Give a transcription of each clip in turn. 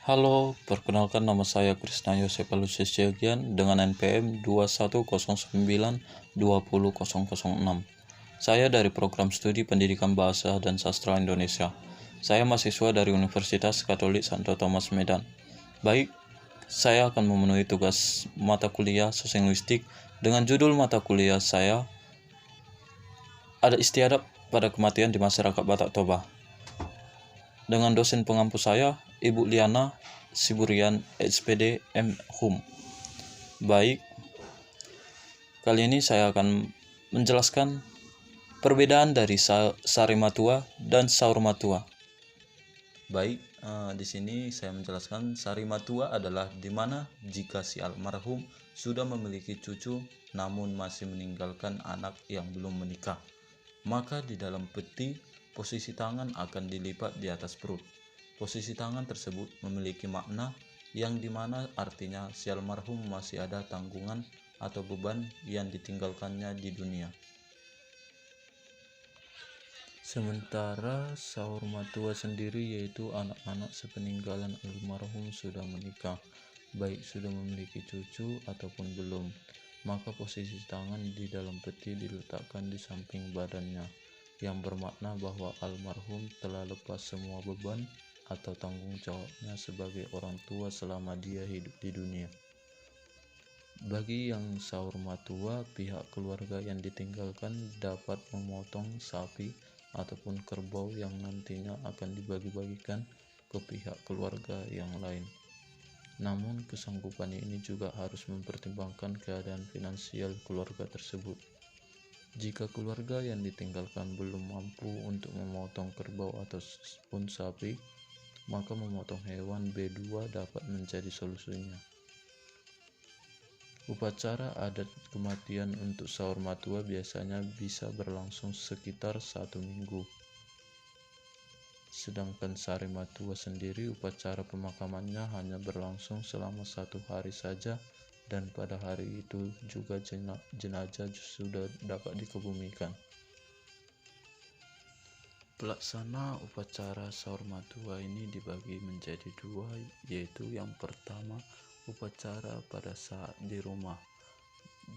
Halo, perkenalkan nama saya Krisna Yosef Alusius Jagian dengan NPM 2109200006. Saya dari Program Studi Pendidikan Bahasa dan Sastra Indonesia. Saya mahasiswa dari Universitas Katolik Santo Thomas Medan. Baik, saya akan memenuhi tugas mata kuliah Sosiolinguistik dengan judul mata kuliah saya Ada Istiadat pada Kematian di Masyarakat Batak Toba. Dengan dosen pengampu saya, Ibu Liana Siburian, SPD M.Hum. Baik, kali ini saya akan menjelaskan perbedaan dari sari matua dan saur matua. Baik, di sini saya menjelaskan sari matua adalah di mana jika si almarhum sudah memiliki cucu namun masih meninggalkan anak yang belum menikah, maka di dalam peti posisi tangan akan dilipat di atas perut. Posisi tangan tersebut memiliki makna yang dimana artinya si almarhum masih ada tanggungan atau beban yang ditinggalkannya di dunia. Sementara saur matua sendiri yaitu anak-anak sepeninggalan almarhum sudah menikah, baik sudah memiliki cucu ataupun belum, maka posisi tangan di dalam peti diletakkan di samping badannya, yang bermakna bahwa almarhum telah lepas semua beban atau tanggung jawabnya sebagai orang tua selama dia hidup di dunia. Bagi yang saur matua, pihak keluarga yang ditinggalkan dapat memotong sapi ataupun kerbau yang nantinya akan dibagi-bagikan ke pihak keluarga yang lain. Namun kesanggupan ini juga harus mempertimbangkan keadaan finansial keluarga tersebut. Jika keluarga yang ditinggalkan belum mampu untuk memotong kerbau ataupun sapi, maka memotong hewan B2 dapat menjadi solusinya. Upacara adat kematian untuk saur matua biasanya bisa berlangsung sekitar 1 minggu. Sedangkan sari matua sendiri upacara pemakamannya hanya berlangsung selama 1 hari saja, dan pada hari itu juga jenazah sudah dapat dikebumikan. Pelaksana upacara saur matua ini dibagi menjadi 2, yaitu yang pertama upacara pada saat di rumah,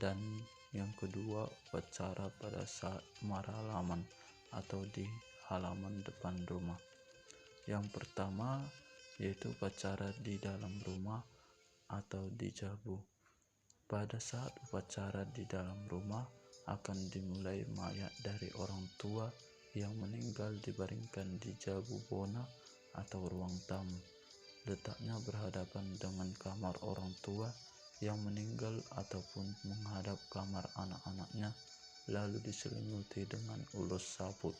dan yang kedua upacara pada saat maralaman atau di halaman depan rumah. Yang pertama yaitu upacara di dalam rumah atau di jabu. Pada saat upacara di dalam rumah akan dimulai mayat dari orang tua yang meninggal dibaringkan di jabu bona atau ruang tamu. Letaknya berhadapan dengan kamar orang tua yang meninggal ataupun menghadap kamar anak-anaknya, lalu diselimuti dengan ulus saput,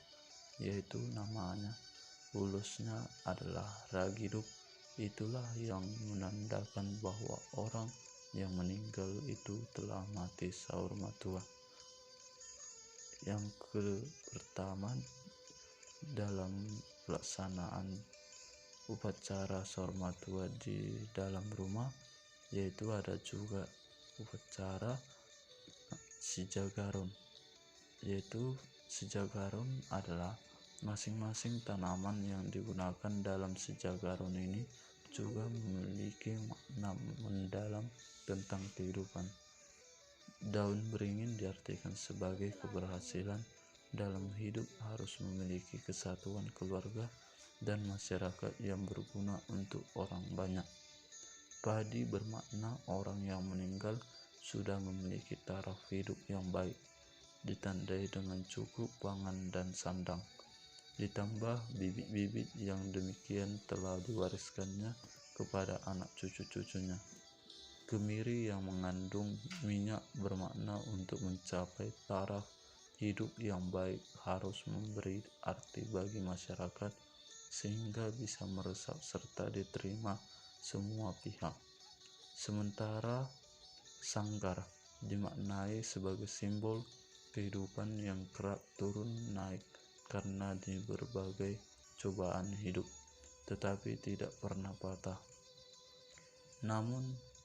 yaitu namanya ulusnya adalah ragiduk. Itulah yang menandakan bahwa orang yang meninggal itu telah mati saur matua. Yang pertama dalam pelaksanaan upacara saur matua di dalam rumah, yaitu ada juga upacara Sijagaron, yaitu Sijagaron adalah masing-masing tanaman yang digunakan dalam Sijagaron ini juga memiliki makna mendalam tentang kehidupan. Daun beringin diartikan sebagai keberhasilan dalam hidup, harus memiliki kesatuan keluarga dan masyarakat yang berguna untuk orang banyak. Padi bermakna orang yang meninggal sudah memiliki taraf hidup yang baik, ditandai dengan cukup pangan dan sandang, ditambah bibit-bibit yang demikian telah diwariskannya kepada anak cucu-cucunya. Kemiri yang mengandung minyak bermakna untuk mencapai taraf hidup yang baik harus memberi arti bagi masyarakat sehingga bisa meresap serta diterima semua pihak. Sementara sanggar dimaknai sebagai simbol kehidupan yang kerap turun naik karena di berbagai cobaan hidup, tetapi tidak pernah patah. Namun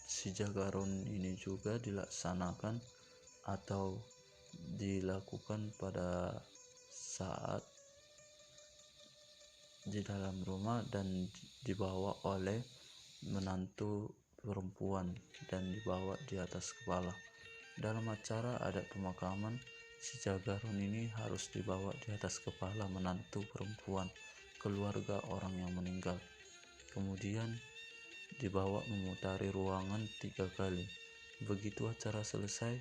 Sijagaron ini juga dilaksanakan atau dilakukan pada saat di dalam rumah dan dibawa oleh menantu perempuan dan dibawa di atas kepala. Dalam acara adat pemakaman, si Jagarun ini harus dibawa di atas kepala menantu perempuan keluarga orang yang meninggal. Kemudian dibawa memutari ruangan 3 kali. Begitu acara selesai,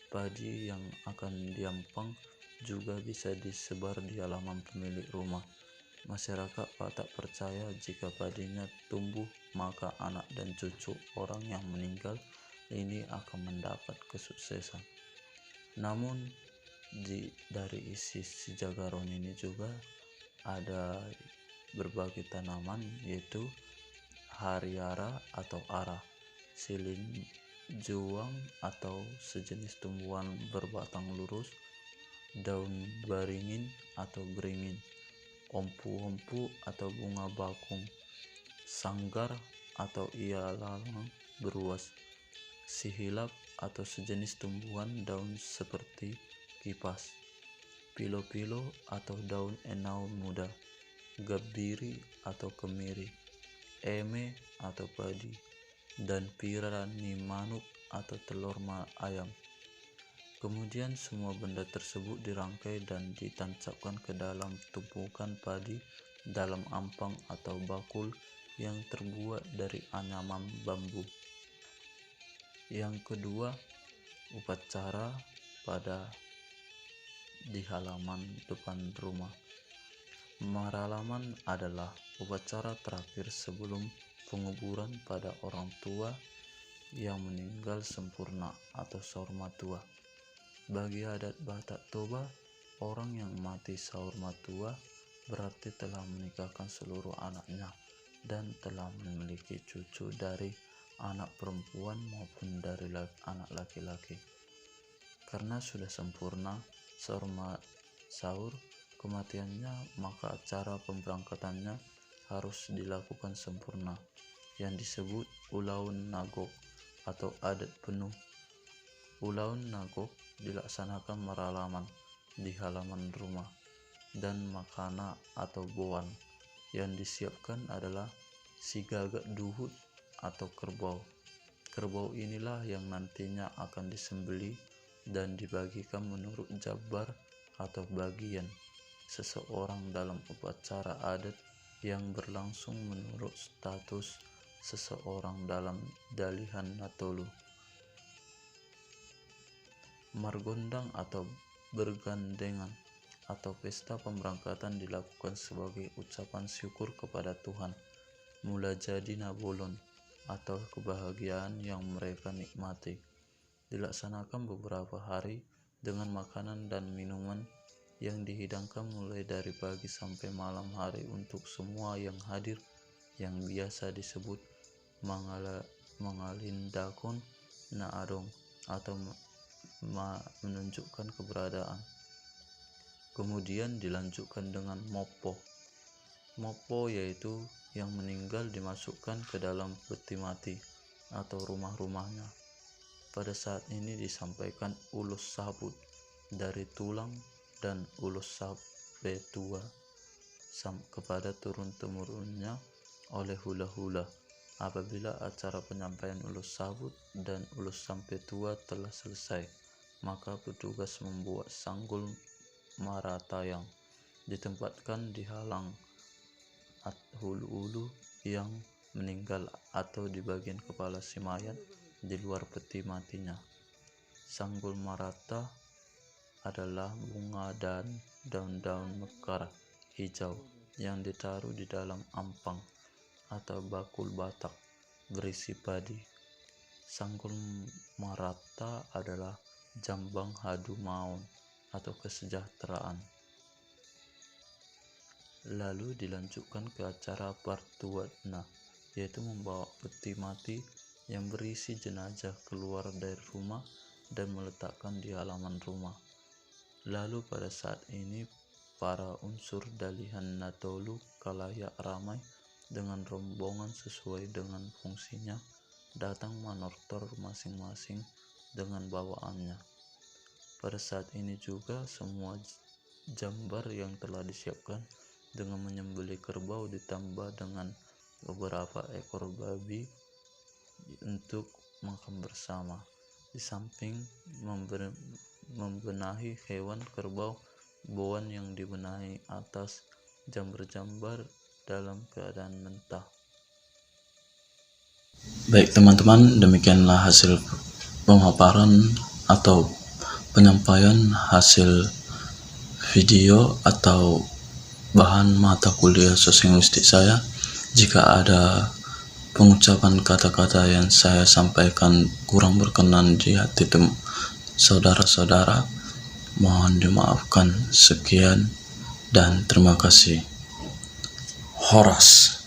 padi yang akan diampang juga bisa disebar di halaman pemilik rumah. Masyarakat Batak percaya jika padinya tumbuh, maka anak dan cucu orang yang meninggal ini akan mendapat kesuksesan. Namun dari isi si Jagaron ini juga ada berbagai tanaman, yaitu hariara atau ara, silinjuang atau sejenis tumbuhan berbatang lurus, daun beringin atau beringin, ompu-ompu atau bunga bakung, sanggar atau ilalang beruas, sihilap atau sejenis tumbuhan daun seperti kipas, pilo-pilo atau daun enau muda, gabiri atau kemiri, eme atau padi, dan pirani manuk atau telur ayam. Kemudian semua benda tersebut dirangkai dan ditancapkan ke dalam tumpukan padi dalam ampang atau bakul yang terbuat dari anyaman bambu. Yang kedua, upacara pada di halaman depan rumah. Maralaman adalah upacara terakhir sebelum penguburan pada orang tua yang meninggal sempurna atau saurmatua. Bagi adat Batak Toba, orang yang mati saurmatua berarti telah menikahkan seluruh anaknya dan telah memiliki cucu dari anak perempuan maupun dari anak laki-laki. Karena sudah sempurna saur kematiannya, maka acara pemberangkatannya harus dilakukan sempurna, yang disebut ulaun nagok atau adat penuh. Ulaun nagok dilaksanakan maralaman di halaman rumah, dan makana atau boan yang disiapkan adalah si gagak duhut atau kerbau. Kerbau inilah yang nantinya akan disembelih dan dibagikan menurut jabar atau bagian seseorang dalam upacara adat yang berlangsung menurut status seseorang dalam dalihan Natolu. Margondang atau bergandengan atau pesta pemberangkatan dilakukan sebagai ucapan syukur kepada Tuhan mula jadi nabolon atau kebahagiaan yang mereka nikmati. Dilaksanakan beberapa hari dengan makanan dan minuman yang dihidangkan mulai dari pagi sampai malam hari untuk semua yang hadir, yang biasa disebut mengalindakon na adong atau menunjukkan keberadaan. Kemudian dilanjutkan dengan mopo. Mopo yaitu yang meninggal dimasukkan ke dalam peti mati atau rumah-rumahnya. Pada saat ini disampaikan ulus sabut dari tulang dan ulus sampai tua kepada turun-temurunnya oleh hula-hula. Apabila acara penyampaian ulus sabut dan ulus sampai tua telah selesai, maka petugas membuat sanggul marata yang ditempatkan di halang hulu-hulu yang meninggal atau di bagian kepala si mayat di luar peti matinya. Sanggul marata adalah bunga dan daun-daun mekar hijau yang ditaruh di dalam ampang atau bakul Batak berisi padi. Sanggul marata adalah jambang hadu maun atau kesejahteraan. Lalu dilanjutkan ke acara partuadna, yaitu membawa peti mati yang berisi jenazah keluar dari rumah dan meletakkan di halaman rumah. Lalu pada saat ini para unsur dalihan Natolu kalayak ramai dengan rombongan sesuai dengan fungsinya datang menortor masing-masing dengan bawaannya. Pada saat ini juga semua jambar yang telah disiapkan dengan menyembelih kerbau ditambah dengan beberapa ekor babi untuk makan bersama. Di samping membenahi hewan kerbau, Bowen yang dibenahi atas jambar-jambar dalam keadaan mentah. Baik teman-teman, demikianlah hasil pemaparan atau penyampaian hasil video atau bahan mata kuliah sosiolinguistik saya. Jika ada pengucapan kata-kata yang saya sampaikan kurang berkenan di hati saudara-saudara, mohon dimaafkan. Sekian dan terima kasih. Horas.